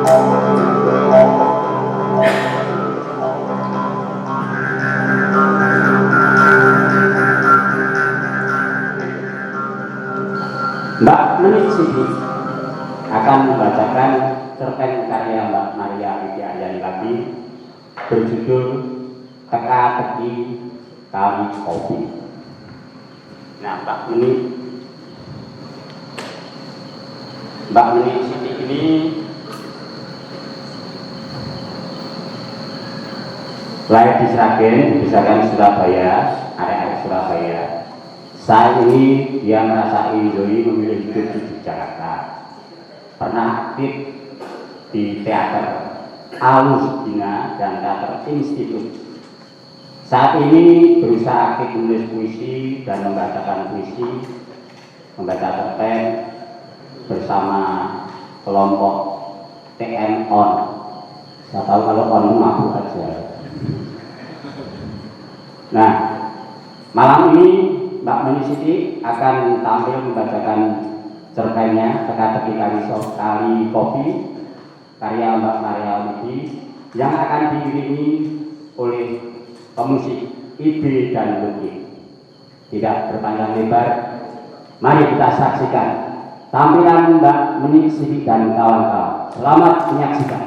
Mbak Menik Siti akan membacakan cerpen karya Mbak Maria Liti Aryani lagi berjudul Teka-teki Kali Kopi. Nah, Mbak Menik Siti ini lahir di Sragen, dibesarkan Surabaya, area Surabaya. Saat ini dia merasa enjoy memilih hidup di Jakarta. Pernah aktif di teater Alusdina dan teater Institut. Saat ini berusaha aktif menulis puisi dan membacakan puisi, membaca cerpen bersama kelompok TN On. Saya tahu kalau On mabuk aja. Nah, malam ini Mbak Menik Siti akan tampil membacakan cerpennya Teka-teki Kali Kopi karya Mbak Maria Liti yang akan diiringi oleh pemusik Ibe dan Luki. Tidak berpanjang lebar, mari kita saksikan tampilan Mbak Menik Siti dan kawan-kawan. Selamat menyaksikan.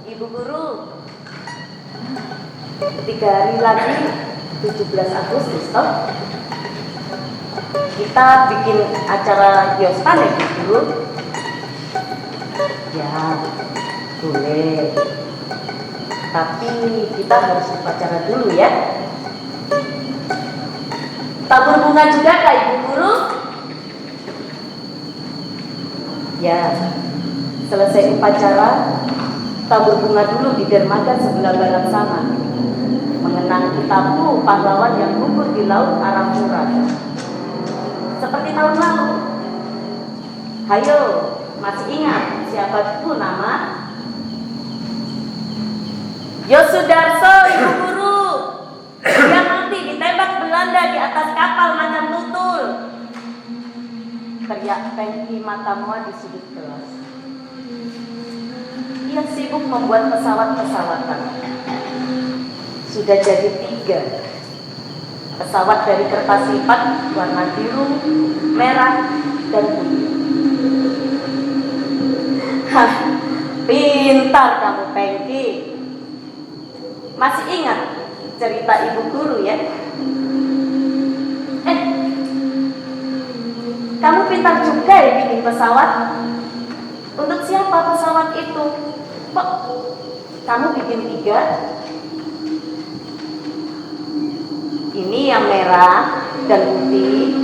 Ibu Guru, 3 hari lagi 17 Agustus toh kita bikin acara Yospan ya Ibu Guru? Ya boleh, tapi kita harus upacara dulu ya. Tabur bunga juga kak Ibu Guru? Ya, selesai upacara tabur bunga dulu di dermaga sebelah barat sana, mengenang kitabku pahlawan yang gugur di laut Arafura. Seperti tahun lalu. Hayo, masih ingat siapa itu nama? Yosudarso Ibu Guru. Dia mati ditembak Belanda di atas kapal macam tutul. Teriak Pengki Matamua di sudut kelas. Ia sibuk membuat pesawat-pesawatan. Sudah jadi 3. Pesawat dari kertas lipat warna biru, merah, dan putih. Hah, pintar kamu Pengki. Masih ingat cerita Ibu Guru ya? Kamu pintar juga ya bikin pesawat. Untuk siapa pesawat itu? Kok kamu bikin 3? Ini yang merah dan putih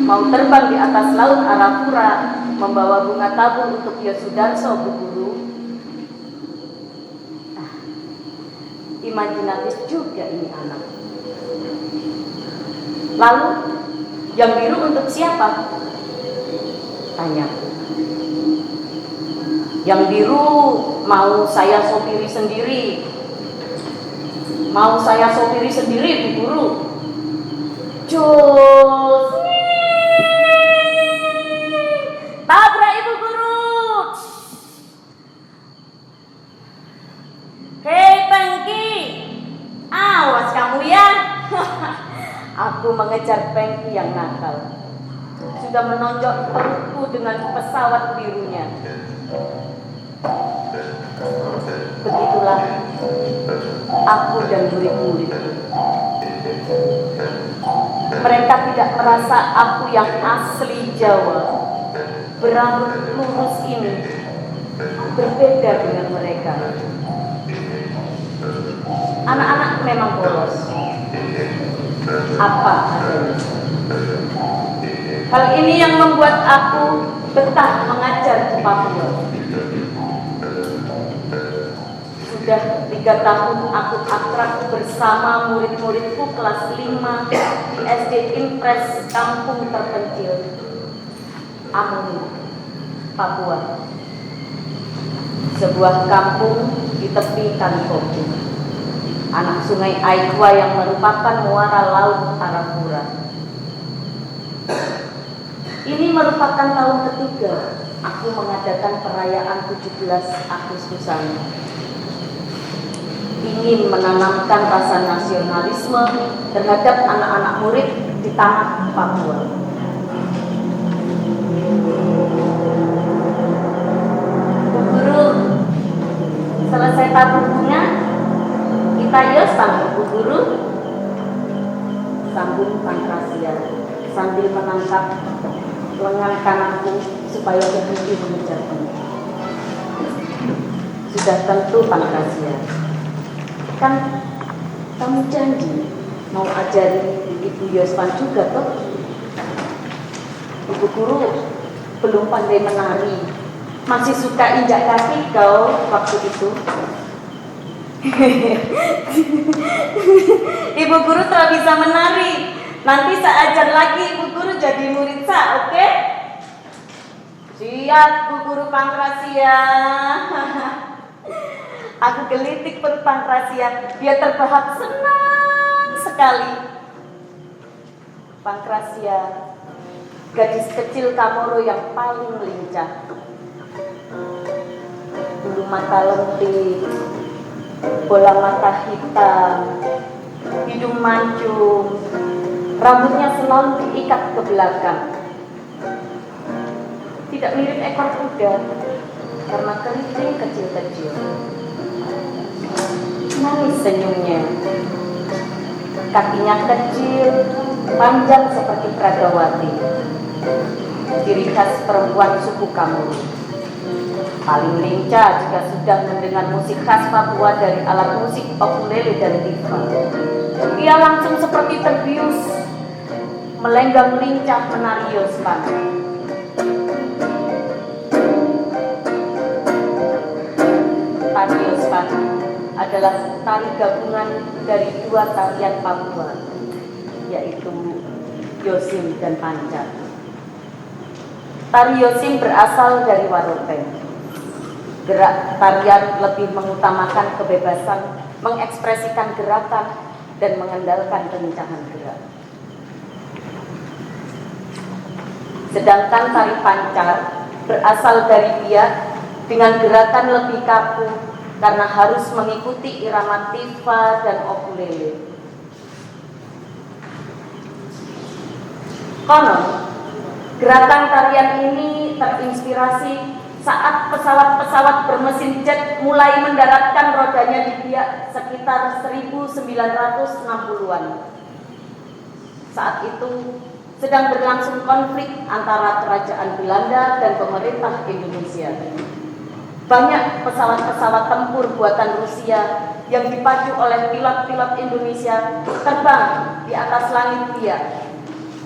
mau terbang di atas laut Arafura membawa bunga tabur untuk Yosudarso Bu Guru. Imajinatif juga ini anak. Lalu yang biru untuk siapa? Tanyaku. Yang biru mau saya sopiri sendiri. Mau saya sopiri sendiri Bu Guru. Cus. Tabrak Ibu Guru. Hei Pengki, awas kamu ya. Aku mengejar Pengki yang nakal. Sudah menonjok perutku dengan pesawat birunya. Begitulah aku dan murid-muridku. Mereka tidak merasa aku yang asli Jawa, berambut lurus ini berbeda dengan mereka. Anak-anak memang polos, apa adanya. Hal ini yang membuat aku betah mengajar di Papua. Sudah 3 tahun aku akrab bersama murid-muridku kelas 5 di SD Impres kampung terpencil Amuni, Papua. Sebuah kampung di tepi Kalikopi, anak sungai Aikwa yang merupakan muara laut Arafura. Ini merupakan tahun ketiga aku mengadakan perayaan 17 Agustusan. Ingin menanamkan rasa nasionalisme terhadap anak-anak murid di tanah Papua. Bu Guru, selesai tabur bunga, kita yos sambung Bu Guru. Sambung Pankrasia sambil menangkap lengan kananku supaya berhenti mengejarku. Sudah tentu Pankrasia, kan kamu janji mau ajari Ibu Yospan juga toh? Ibu Guru belum pandai menari, masih suka injak kaki kau waktu itu. Ibu Guru telah bisa menari. Nanti saya ajar lagi Ibu Guru jadi murid saya, oke? Siap Bu Guru Pankrasia. Aku gelitik perut Pankrasia, dia terbahak senang sekali. Pankrasia, gadis kecil Kamoro yang paling lincah. Bulu mata lentik, bola mata hitam, hidung mancung, rambutnya selalu diikat ke belakang. Tidak mirip ekor kuda karena keriting kecil-kecil. Manis senyumnya. Kakinya kecil, panjang seperti Pragawati. Ciri khas perempuan suku Kamuru. Paling lincah jika sudah mendengar musik khas Papua dari alat musik ukulele dan tifa. Ia langsung seperti terbius, melenggang lincah menari Yospan. Tari Yospan adalah tari gabungan dari 2 tarian Papua, yaitu Yosim dan Pancar. Tari Yosim berasal dari Waropeng. Gerak tarian lebih mengutamakan kebebasan, mengekspresikan gerakan, dan mengandalkan kelincahan gerak. Sedangkan tari Pancar berasal dari Biak dengan gerakan lebih kaku karena harus mengikuti irama tifa dan ukulele. Konon, gerakan tarian ini terinspirasi saat pesawat-pesawat bermesin jet mulai mendaratkan rodanya di Biak sekitar 1960-an. Saat itu sedang berlangsung konflik antara kerajaan Belanda dan pemerintah Indonesia. Banyak pesawat-pesawat tempur buatan Rusia yang dipacu oleh pilot-pilot Indonesia terbang di atas langit Biak,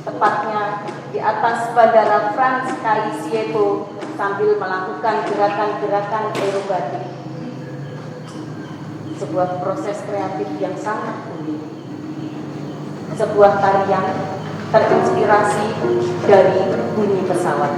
tepatnya di atas bandara Frans Kaisiepo sambil melakukan gerakan-gerakan aerobatik. Sebuah proses kreatif yang sangat unik. Sebuah tarian terinspirasi dari bunyi pesawat.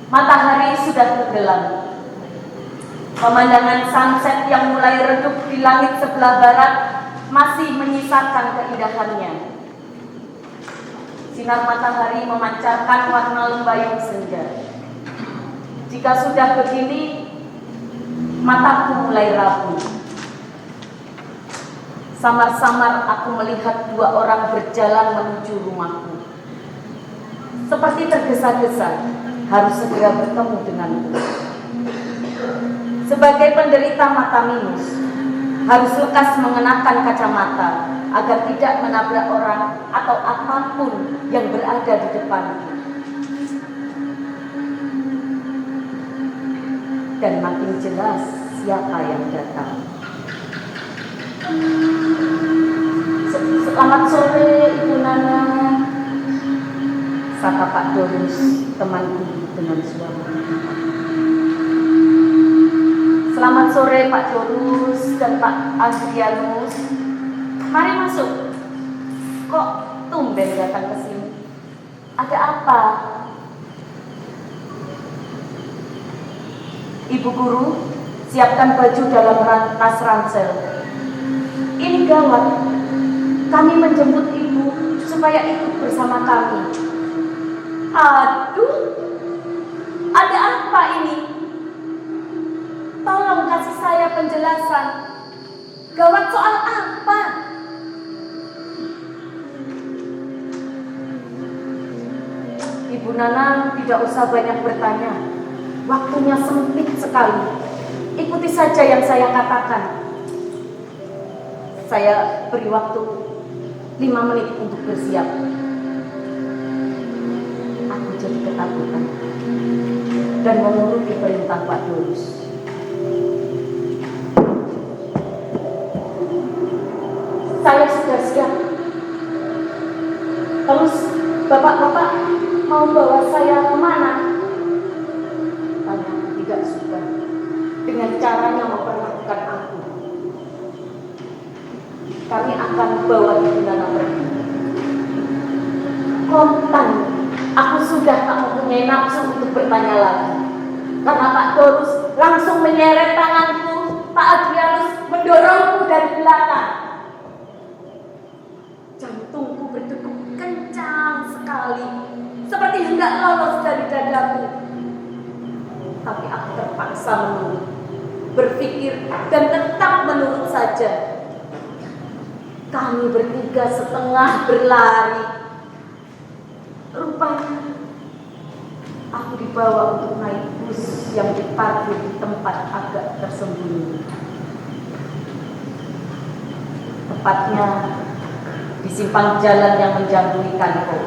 Matahari sudah tenggelam. Pemandangan sunset yang mulai redup di langit sebelah barat masih menyisakan keindahannya. Sinar matahari memancarkan warna lembayung senja. Jika sudah begini, mataku mulai rapuh. Samar-samar aku melihat dua orang berjalan menuju rumahku. Seperti tergesa-gesa, harus segera bertemu denganku. Sebagai penderita mata minus, harus lekas mengenakan kacamata agar tidak menabrak orang atau apapun yang berada di depanku. Dan makin jelas siapa yang datang. Selamat sore Ibu Nana, sapa Pak Dorus, temanku dengan suara. Selamat sore Pak Dorus dan Pak Adrianus. Mari masuk. Kok tumben datang ke sini? Ada apa? Ibu guru, siapkan baju dalam tas ransel. Ini gawat. Kami menjemput ibu supaya ikut bersama kami. Aduh, ada apa ini? Tolong kasih saya penjelasan. Gawat soal apa? Ibu Nana tidak usah banyak bertanya. Waktunya sempit sekali. Ikuti saja yang saya katakan. Saya beri waktu 5 menit untuk bersiap. Aku jadi ketakutan dan menuruti perintah Pak Dorus. Saya sudah siap. Terus bapak-bapak mau bawa saya kemana? Tanyaku tidak suka dengan caranya memperlakukan aku. Kami akan bawa Ibu Nana pergi. Kontan, aku sudah tak mempunyai nafsu untuk bertanya lagi. Karena Pak Dorus langsung menyeret tanganku, Pak Adrianus mendorongku dari belakang. Jantungku berdegup kencang sekali, seperti hendak lolos dari dadaku. Tapi aku terpaksa menurut, berpikir dan tetap menurut saja. Kami bertiga setengah berlari. Rupanya aku dibawa untuk naik bus yang diparkir di tempat agak tersembunyi. Tepatnya di simpang jalan yang menjambui kantor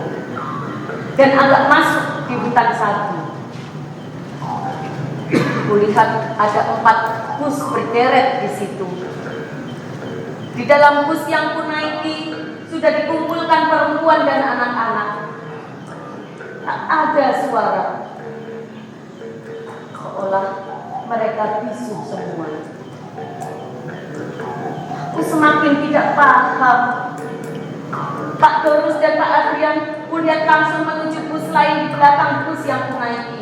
dan agak masuk di hutan sagu. Kulihat ada 4 bus berderet di situ. Di dalam bus yang kunaiki sudah dikumpulkan perempuan dan anak-anak. Tak ada suara. Seolah mereka bisu semua. Aku semakin tidak paham. Pak Dorus dan Pak Adrian kemudian langsung menuju bus lain di belakang bus yang kunaiki.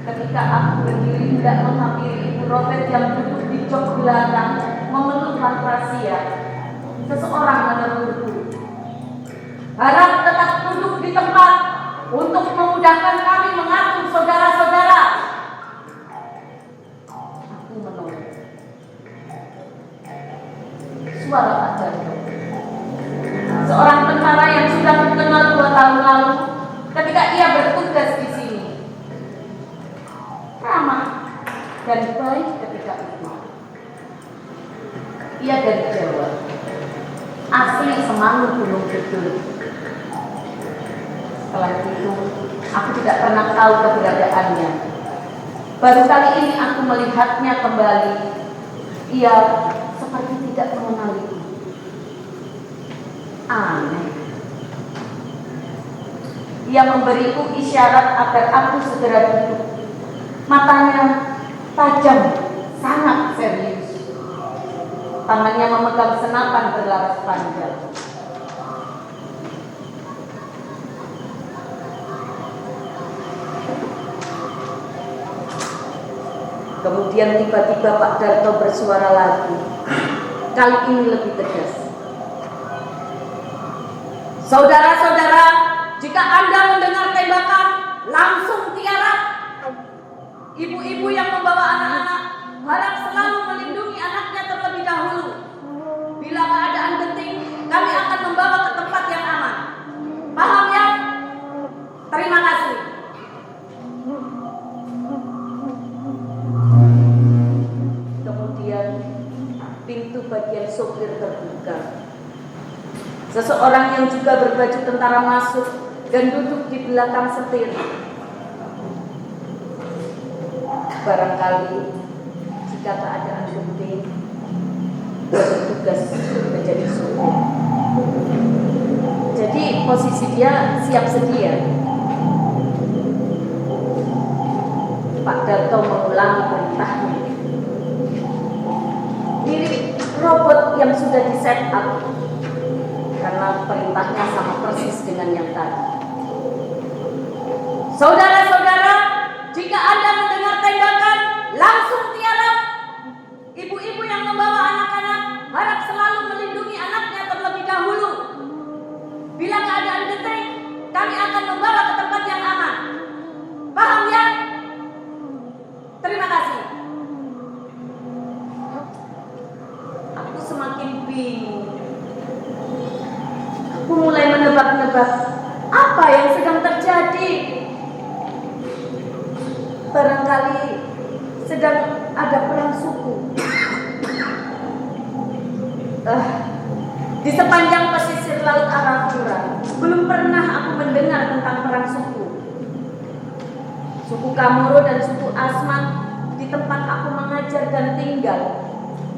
Ketika aku berdiri tidak menghampiri Ibu Rotet yang duduk di jok belakang memeluk rahasia, seseorang menegurku. Harap tetap duduk di tempat untuk memudahkan kami mengatur saudara-saudara. Aku menolak. Suara Pak Jarno, seorang tentara yang sudah dikenal 2 tahun lalu ketika ia bertugas di sini. Ramah dan baik ketika itu. Ia dari Jawa, asli Semanu Gunung Kidul. Setelah itu, aku tidak pernah tahu keberadaannya. Baru kali ini aku melihatnya kembali. Ia seperti tidak mengenaliku. Aneh. Ia memberiku isyarat agar aku segera duduk. Matanya tajam, sangat serius. Tangannya memegang senapan berlaras panjang. Kemudian tiba-tiba Pak Darto bersuara lagi. Kali ini lebih tegas. Saudara-saudara, jika Anda mendengar tembakan, langsung tiarap. Ibu-ibu yang membawa anak-anak harap selalu melindungi anaknya terlebih dahulu. Bila keadaan genting, kami akan membawa ke tempat yang aman. Paham ya? Terima kasih. Kemudian pintu bagian sopir terbuka. Seseorang yang juga berbaju tentara masuk dan duduk di belakang setir. Barangkali jika keadaan genting, bertugas menjadi sopir. Jadi posisi dia siap sedia. Pak Darto mengulangi perintahnya. Mirip robot yang sudah di set up, karena perintahnya sama persis dengan yang tadi. Saudara-saudara, jika Anda mendengar tembakan, langsung tiarap. Ibu-ibu yang membawa anak-anak harap selalu melindungi anaknya terlebih dahulu. Bila keadaan genting, kami akan membawa ke tempat yang aman. Paham ya? Terima kasih. Aku semakin bingung. Aku mulai menebak-nebak apa yang sedang terjadi. Barangkali sedang ada perang suku. Di sepanjang pesisir Laut Arafura, belum pernah aku mendengar tentang perang suku. Suku Kamoro dan suku Asmat di tempat aku mengajar dan tinggal.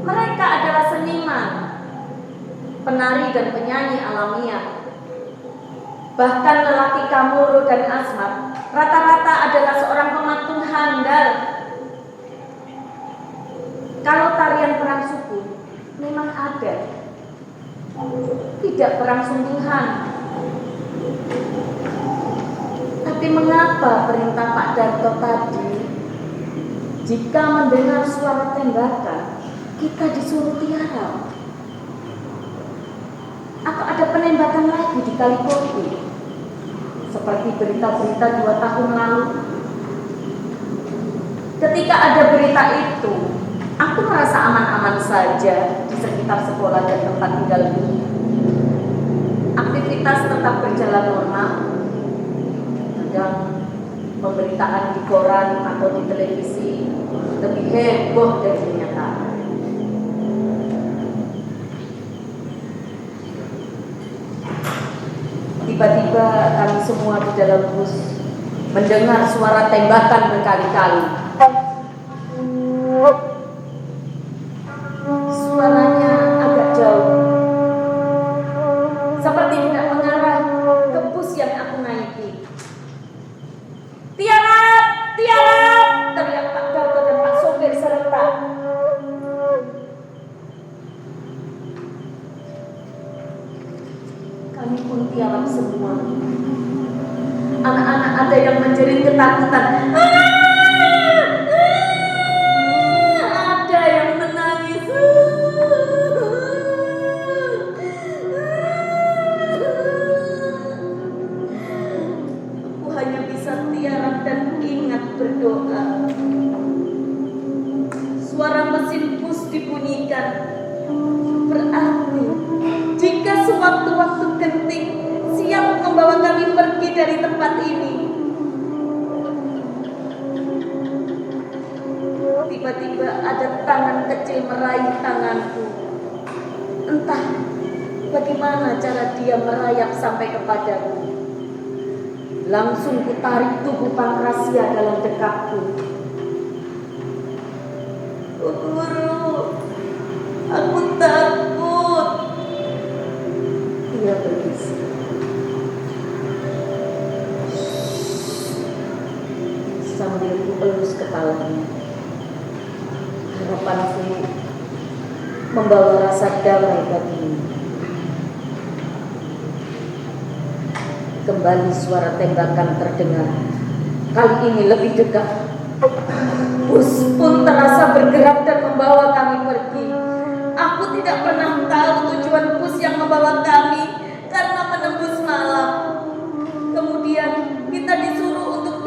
Mereka adalah seniman, penari dan penyanyi alamiah. Bahkan lelaki Kamoro dan Asmat rata-rata adalah seorang pematung handal. Kalau tarian perang suku memang ada, tidak perang sungguhan. Tapi mengapa perintah Pak Darto tadi, jika mendengar suara tembakan, kita disuruh tiarap? Atau ada penembakan lagi di Kali Kopi, seperti berita-berita 2 tahun lalu? Ketika ada berita itu, aku merasa aman-aman saja di sekitar sekolah dan tempat tinggalku. Aktivitas tetap berjalan normal. Kadang pemberitaan di koran atau di televisi lebih heboh dari kenyataan. Tiba-tiba kami semua di dalam bus mendengar suara tembakan berkali-kali. Suaranya agak jauh, seperti tidak mengarah ke bus yang aku naiki. Tiarap, tiarap, teriak Pak Darto dan Pak sopir serentak. Kami pun tiarap semua. Anak-anak ada yang menjerit ketakutan. Ada yang menangis. Aku hanya bisa tiarap dan ingat berdoa. Suara mesin bus dibunyikan. Berarti jika sewaktu-waktu genting siap membawa kami pergi dari tempat ini. Tiba-tiba ada tangan kecil meraih tanganku. Entah bagaimana cara dia merayap sampai kepadaku. Langsung kutarik tubuh Pankrasia dalam dekapku. Oh, guru, aku takut. Dia berbisik. Sambil ku elus kepalanya. Harapanku membawa rasa damai baginya. Kembali suara tembakan terdengar. Kali ini lebih dekat. Bus pun terasa bergerak dan membawa kami pergi. Aku tidak pernah tahu tujuan bus yang membawa kami karena menembus malam. Kemudian kita disuruh untuk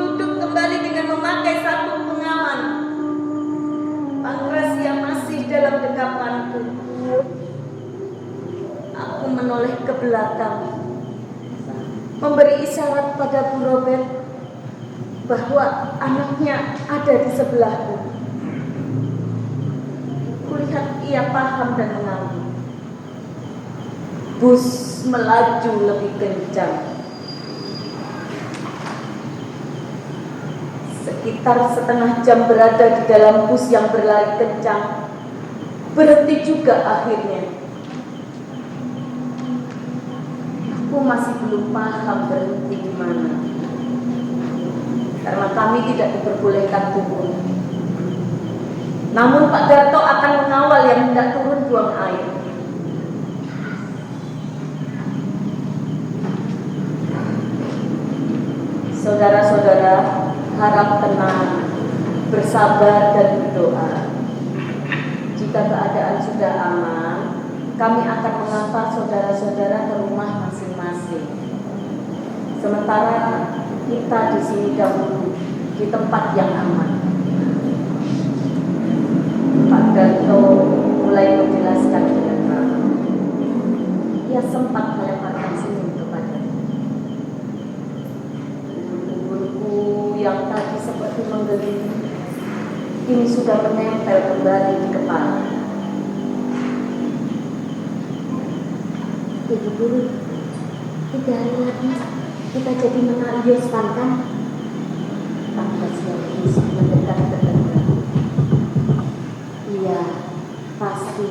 belakang, memberi isyarat pada Bu Robert bahwa anaknya ada di sebelahku. Kulihat ia paham dan mengangguk. Bus melaju lebih kencang. Sekitar setengah jam berada di dalam bus yang berlari kencang, berhenti juga akhirnya. Aku masih belum paham berhenti di mana, karena kami tidak diperbolehkan turun. Namun Pak Darto akan mengawal yang hendak turun buang air. Saudara-saudara, harap tenang, bersabar dan berdoa. Jika keadaan sudah aman, kami akan mengantar saudara-saudara ke rumah masing-masing. Sementara kita di sini dahulu di tempat yang aman. Pak Darto mulai menjelaskan dengan ramah. Ia sempat melemparkan senyum kepadanya. Ubun-ubunku yang tadi seperti menggeliat kini sudah menempel kembali di kepala. Ibu Guru, 3 hari lagi kita jadi menang Yospan kan? Tanggal siang ini mendekat terdekat. Iya, pasti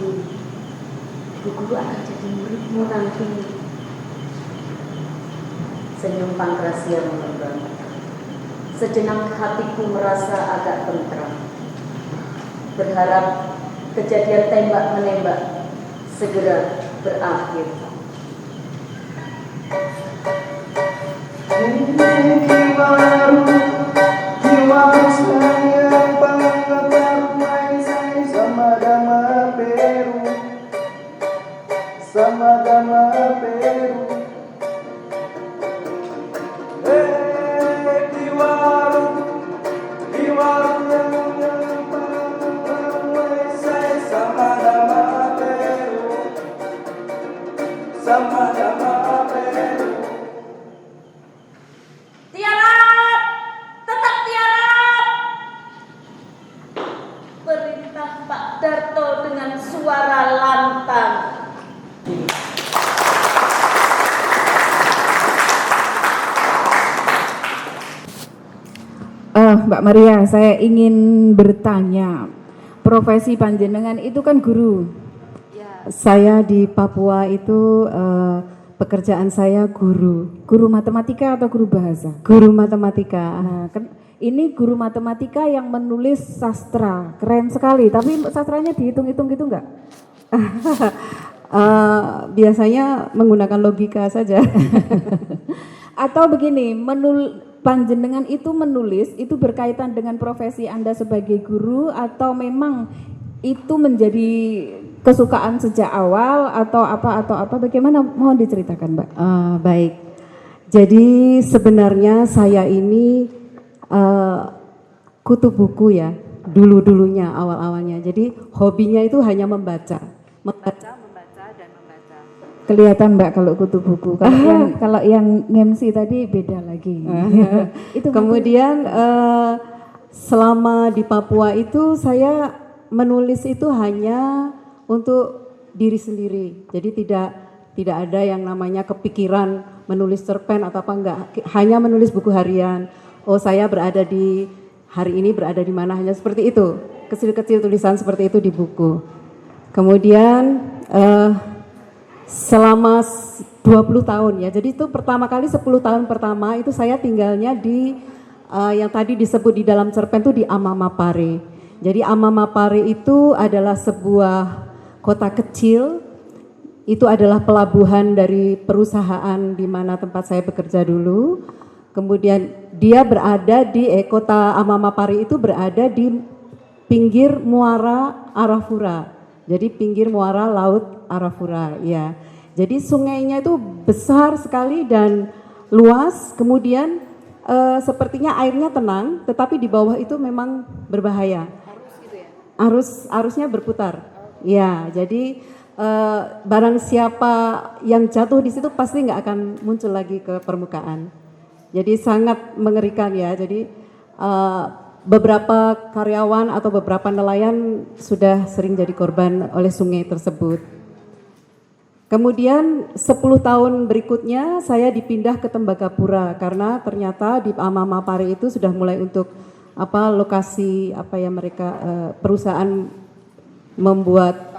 Ibu Guru akan jadi muridmu nanti. Senyum Pangrasia mengembang. Sejenak hatiku merasa agak tentram. Berharap kejadian tembak-menembak segera berakhir. Tiarap! Tetap tiarap! Perintah Pak Darto dengan suara lantang. Mbak Maria, saya ingin bertanya, profesi panjenengan itu kan guru. Ya. Saya di Papua itu pekerjaan saya guru matematika atau guru bahasa? Guru matematika. Nah, ini guru matematika yang menulis sastra, keren sekali. Tapi sastranya dihitung-hitung gitu enggak? Biasanya menggunakan logika saja. Atau begini, panjenengan itu menulis itu berkaitan dengan profesi Anda sebagai guru atau memang itu menjadi kesukaan sejak awal atau apa bagaimana, mohon diceritakan Mbak. Baik, jadi sebenarnya saya ini kutu buku ya dulunya awalnya, jadi hobinya itu hanya membaca. Kelihatan Mbak kalau kutu buku. Kalau yang MC tadi beda lagi. Itu kemudian selama di Papua itu saya menulis itu hanya untuk diri sendiri. Jadi tidak ada yang namanya kepikiran menulis cerpen atau apa enggak. Hanya menulis buku harian. Oh, saya berada di hari ini berada di mana, hanya seperti itu. Kecil-kecil tulisan seperti itu di buku. Kemudian selama 20 tahun ya. Jadi itu pertama kali 10 tahun pertama itu saya tinggalnya di yang tadi disebut di dalam cerpen itu di Amamapare. Jadi Amamapare itu adalah sebuah kota kecil. Itu adalah pelabuhan dari perusahaan di mana tempat saya bekerja dulu. Kemudian dia berada di kota Amamapare itu berada di pinggir muara Arafura. Jadi pinggir muara laut Arafura ya. Jadi sungainya itu besar sekali dan luas. Kemudian sepertinya airnya tenang, tetapi di bawah itu memang berbahaya. Arusnya berputar. Ya, jadi barang siapa yang jatuh di situ pasti nggak akan muncul lagi ke permukaan. Jadi sangat mengerikan ya. Jadi beberapa karyawan atau beberapa nelayan sudah sering jadi korban oleh sungai tersebut. Kemudian 10 tahun berikutnya saya dipindah ke Tembagapura karena ternyata di Amamapare itu sudah mulai untuk lokasi mereka perusahaan membuat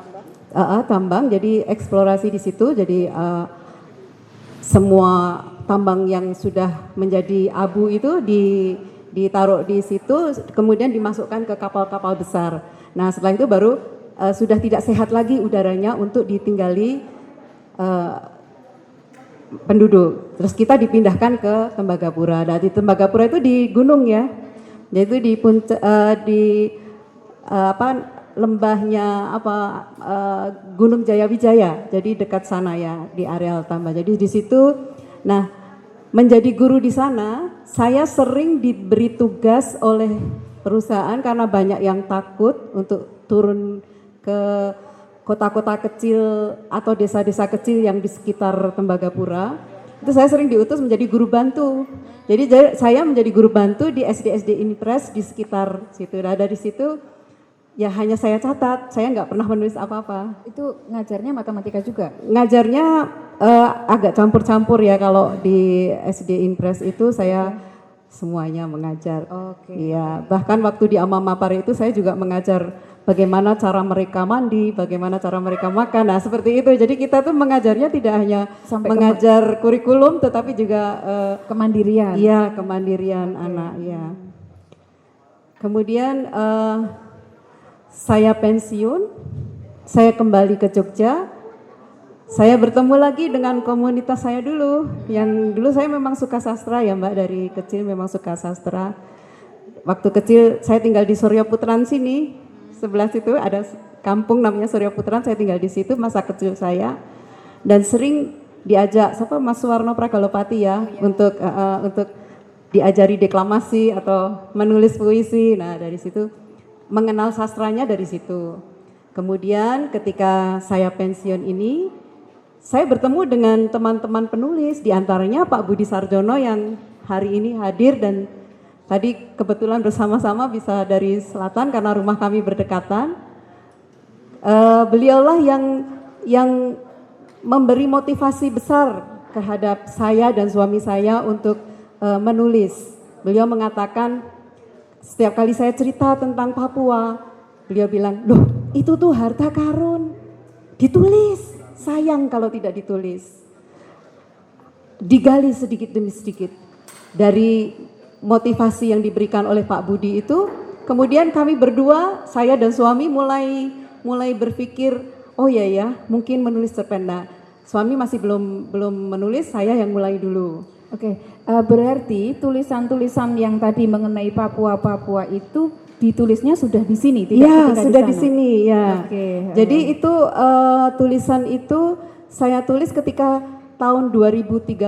tambang, jadi eksplorasi di situ. Jadi semua tambang yang sudah menjadi abu itu ditaruh di situ, kemudian dimasukkan ke kapal-kapal besar. Nah setelah itu baru sudah tidak sehat lagi udaranya untuk ditinggali penduduk. Terus kita dipindahkan ke Tembagapura. Nah di Tembagapura itu di gunung ya, yaitu di lembahnya Gunung Jayawijaya. Jadi dekat sana ya di areal tambang. Jadi di situ, nah menjadi guru di sana, saya sering diberi tugas oleh perusahaan karena banyak yang takut untuk turun ke kota-kota kecil atau desa-desa kecil yang di sekitar Tembagapura. Itu saya sering diutus menjadi guru bantu. Jadi saya menjadi guru bantu di SD-SD Inpres di sekitar situ. Nah dari situ ya hanya saya catat, saya nggak pernah menulis apa-apa. Itu ngajarnya matematika juga? Ngajarnya agak campur-campur ya, kalau di SD Inpres itu saya semuanya mengajar. Oke. Iya, bahkan waktu di Amamapare itu saya juga mengajar bagaimana cara mereka mandi, bagaimana cara mereka makan. Nah seperti itu, jadi kita tuh mengajarnya tidak hanya sampai mengajar kurikulum tetapi juga kemandirian. Iya, kemandirian anak ya. Kemudian saya pensiun, saya kembali ke Jogja. Saya bertemu lagi dengan komunitas saya dulu, yang dulu saya memang suka sastra ya Mbak, dari kecil memang suka sastra. Waktu kecil saya tinggal di Surya Putran sini, sebelah situ ada kampung namanya Surya Putran, saya tinggal di situ masa kecil saya. Dan sering diajak Mas Suwarno Pragalopati ya, untuk diajari deklamasi atau menulis puisi. Nah dari situ mengenal sastranya dari situ. Kemudian ketika saya pensiun ini, saya bertemu dengan teman-teman penulis, diantaranya Pak Budi Sarjono yang hari ini hadir dan tadi kebetulan bersama-sama bisa dari selatan karena rumah kami berdekatan. Beliaulah yang memberi motivasi besar terhadap saya dan suami saya untuk menulis. Beliau mengatakan setiap kali saya cerita tentang Papua, beliau bilang, loh itu tuh harta karun, ditulis. Sayang kalau tidak ditulis. Digali sedikit demi sedikit. Dari motivasi yang diberikan oleh Pak Budi itu, kemudian kami berdua, saya dan suami mulai berpikir, oh ya, mungkin menulis cerpen. Nah, suami masih belum menulis, saya yang mulai dulu. Oke, berarti tulisan-tulisan yang tadi mengenai Papua itu ditulisnya sudah di sini, tidak ya, sudah di sini ya. Oke. Jadi itu tulisan itu saya tulis ketika tahun 2013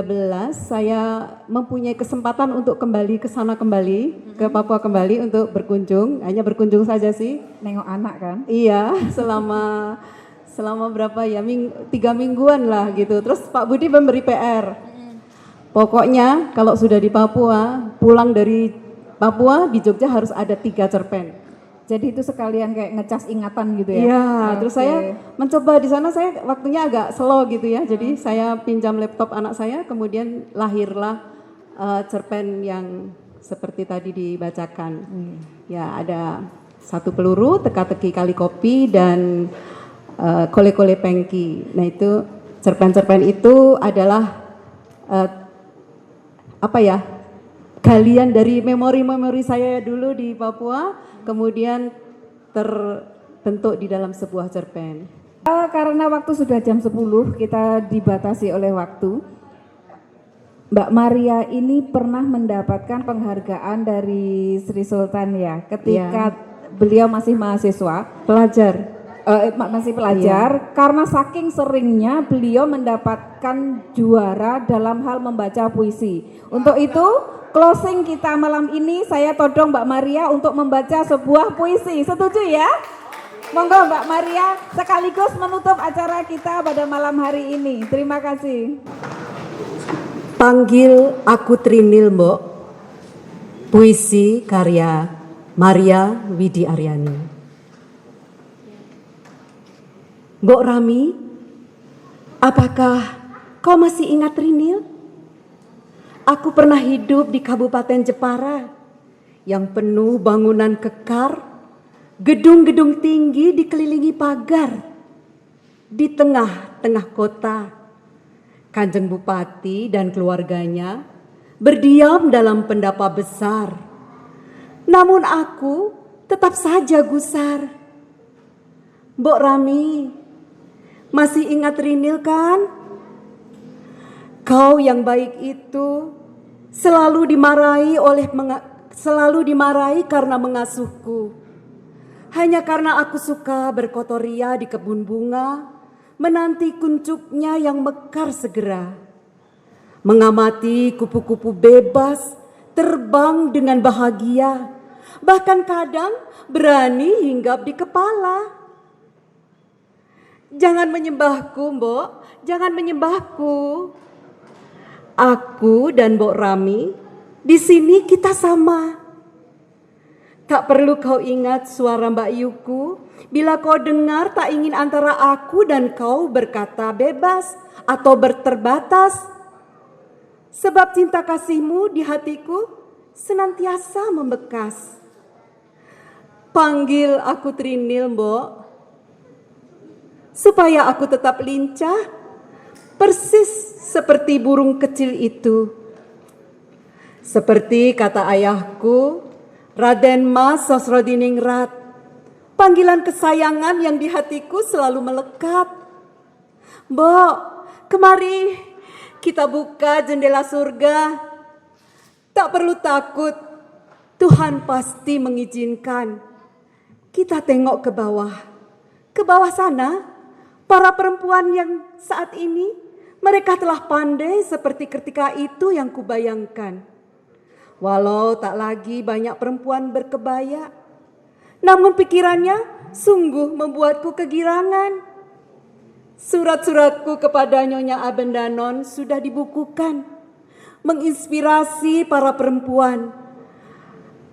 saya mempunyai kesempatan untuk kembali ke sana ke Papua kembali untuk berkunjung, hanya berkunjung saja sih. Nengok anak kan? Iya, selama berapa ya, 3 mingguan lah gitu. Terus Pak Budi memberi PR. Pokoknya kalau sudah di Papua, pulang dari Papua di Jogja harus ada 3 cerpen. Jadi itu sekalian kayak ngecas ingatan gitu ya? Iya, terus saya mencoba di sana, saya waktunya agak slow gitu ya. Jadi saya pinjam laptop anak saya, kemudian lahirlah cerpen yang seperti tadi dibacakan. Ya, ada 1 peluru, teka-teki kali kopi, dan kole-kole pengki. Nah itu cerpen-cerpen itu adalah galian dari memori-memori saya dulu di Papua, kemudian terbentuk di dalam sebuah cerpen. Karena waktu sudah jam 10, kita dibatasi oleh waktu. Mbak Maria ini pernah mendapatkan penghargaan dari Sri Sultan ya, ketika beliau masih mahasiswa, masih pelajar, karena saking seringnya beliau mendapatkan juara dalam hal membaca puisi. Untuk itu, closing kita malam ini, saya todong Mbak Maria untuk membaca sebuah puisi. Setuju ya? Monggo Mbak Maria sekaligus menutup acara kita pada malam hari ini. Terima kasih. Panggil aku Trinil, Mbok. Puisi karya Maria Widi Aryani. Mbok Rami, apakah kau masih ingat Trinil? Aku pernah hidup di Kabupaten Jepara yang penuh bangunan kekar, gedung-gedung tinggi dikelilingi pagar. Di tengah-tengah kota, Kanjeng Bupati dan keluarganya berdiam dalam pendapa besar. Namun aku tetap saja gusar. Mbok Rami, masih ingat Rinil kan? Kau yang baik itu selalu dimarahi karena mengasuhku. Hanya karena aku suka berkotoria di kebun bunga, menanti kuncupnya yang mekar segera. Mengamati kupu-kupu bebas, terbang dengan bahagia, bahkan kadang berani hinggap di kepala. Jangan menyembahku, Mbok, jangan menyembahku. Aku dan Mbok Rami, di sini kita sama. Tak perlu kau ingat suara Mbak Yuku, bila kau dengar tak ingin antara aku dan kau berkata bebas atau berterbatas. Sebab cinta kasihmu di hatiku senantiasa membekas. Panggil aku Trinil, Mbok, supaya aku tetap lincah, persis seperti burung kecil itu. Seperti kata ayahku, Raden Mas Sosrodiningrat, panggilan kesayangan yang di hatiku selalu melekat. Mbok, kemari kita buka jendela surga. Tak perlu takut, Tuhan pasti mengizinkan. Kita tengok ke bawah sana, para perempuan yang saat ini, mereka telah pandai seperti ketika itu yang kubayangkan. Walau tak lagi banyak perempuan berkebaya, namun pikirannya sungguh membuatku kegirangan. Surat-suratku kepada Nyonya Abendanon sudah dibukukan, menginspirasi para perempuan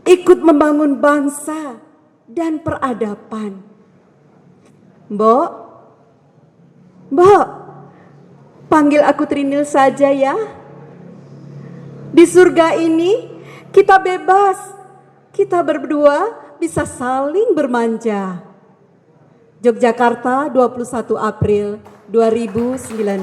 ikut membangun bangsa dan peradaban. Mbok, panggil aku Trinil saja ya. Di surga ini kita bebas, kita berdua bisa saling bermanja. Yogyakarta, 21 April 2019.